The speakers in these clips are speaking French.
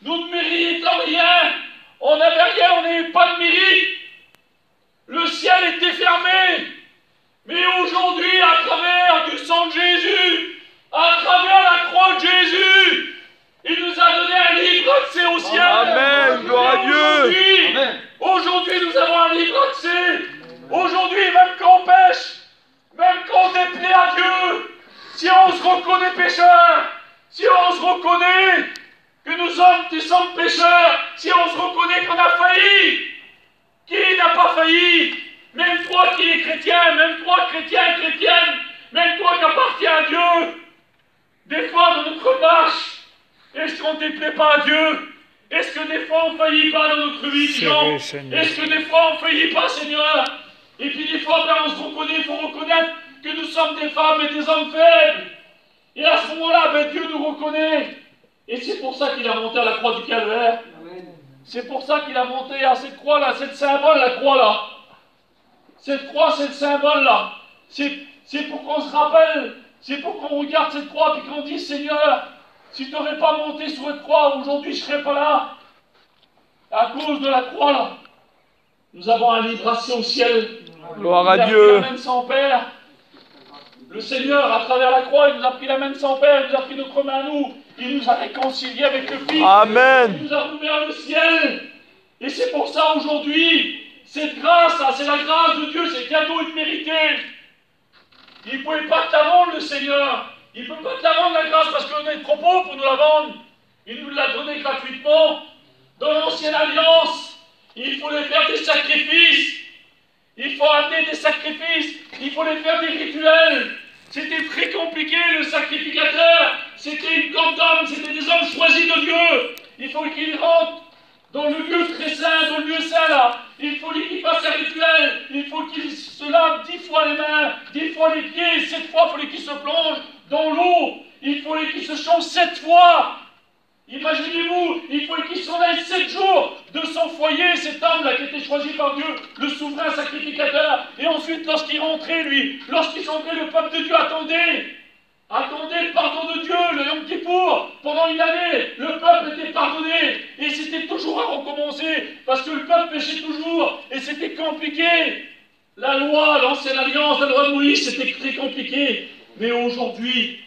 Nous ne méritions rien. On n'avait rien, on n'avait pas de mérite. Le ciel était fermé. Mais aujourd'hui, à travers du sang de Jésus, à travers la croix de Jésus, il nous a donné un libre accès au ciel. Amen, gloire à Dieu. Aujourd'hui, nous avons un libre accès. Aujourd'hui, même quand on pêche, même quand on déplaît à Dieu, si on se reconnaît pécheur, si on se reconnaît que nous sommes pécheurs, si on se reconnaît qu'on a failli, qui n'a pas failli? Même toi qui es chrétien, même toi chrétien, chrétienne, même toi qui appartiens à Dieu, des fois dans notre marche, est-ce qu'on ne déplaît pas à Dieu? Est-ce que des fois on ne faillit pas dans notre vie, Jean? Est-ce que des fois on ne faillit pas, Seigneur? Et puis des fois, on se reconnaît, il faut reconnaître que nous sommes des femmes et des hommes faibles. Et à ce moment-là, Dieu nous reconnaît. Et c'est pour ça qu'il a monté à la croix du Calvaire. C'est pour ça qu'il a monté à cette croix-là, cette symbole, la croix-là. Cette croix, c'est le symbole-là. C'est pour qu'on se rappelle, c'est pour qu'on regarde cette croix et qu'on dise, Seigneur, si tu n'aurais pas monté sur cette croix, aujourd'hui je ne serais pas là. À cause de la croix, là. Nous avons un libre accès au ciel. Gloire à Il a Dieu. pris la main de son Père. Le Seigneur, à travers la croix, il nous a pris la main de son Père, il nous a pris notre main à nous, il nous a réconciliés avec le Fils. Amen. Il nous a ouvert le ciel. Et c'est pour ça aujourd'hui, cette grâce, c'est la grâce de Dieu, c'est le cadeau immérité. Il ne pouvait pas te la vendre, le Seigneur. Il ne peut pas te la vendre, la grâce, parce qu'on est trop pauvres pour nous la vendre. Il nous l'a donnée gratuitement. Dans l'ancienne alliance, il fallait faire des sacrifices. Il faut amener des sacrifices. Il faut les faire des rituels. C'était très compliqué, le sacrificateur. C'était une grande d'hommes, c'était des hommes choisis de Dieu. Il faut qu'ils rentrent dans le lieu très saint, dans le lieu saint là. Il faut qu'ils fassent un rituel. Il faut qu'ils se lavent 10 fois les mains, 10 fois les pieds, 7 fois, il fallait qu'ils se plongent dans l'eau. Il fallait qu'ils se changent 7 fois. Imaginez-vous, il faut qu'il s'en aille 7 jours de son foyer, cet homme-là qui était choisi par Dieu, le souverain sacrificateur. Et ensuite, lorsqu'il rentrait, lui, lorsqu'il s'entrait, le peuple de Dieu attendait le pardon de Dieu, le Yom Kippour. Pendant une année, le peuple était pardonné. Et c'était toujours à recommencer, parce que le peuple péchait toujours, et c'était compliqué. La loi, l'ancienne alliance, la loi de Moïse, c'était très compliqué. Mais aujourd'hui,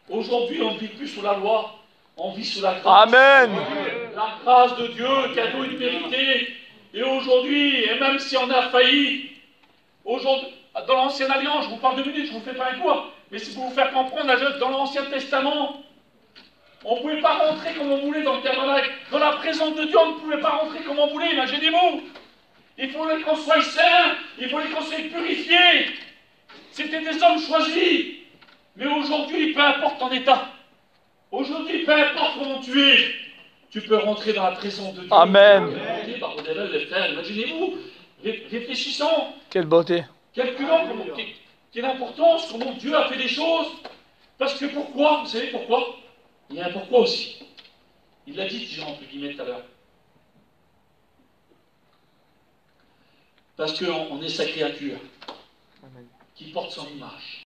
on ne vit plus sous la loi. On vit sous la grâce. Amen. La grâce de Dieu, cadeau immérité. Et aujourd'hui, et même si on a failli, aujourd'hui, dans l'Ancienne Alliance, je vous parle 2 minutes, je ne vous fais pas un cours, mais c'est pour vous faire comprendre, dans l'Ancien Testament, on ne pouvait pas rentrer comme on voulait dans le tabernacle. Dans la présence de Dieu, on ne pouvait pas rentrer comme on voulait, imaginez-vous. Il fallait qu'on soit saint, il fallait qu'on soit purifié. C'était des hommes choisis. Mais aujourd'hui, peu importe ton état, aujourd'hui, peu importe comment tu es, tu peux rentrer dans la présence de Dieu. Amen. Imaginez-vous, réfléchissons, Quelle beauté. calculons quelle importance, comment Dieu a fait les choses. Parce que pourquoi? Vous savez pourquoi? Il y a un pourquoi aussi. Il l'a dit, Jean, entre guillemets, tout à l'heure. Parce qu'on est sa créature, qui porte son image.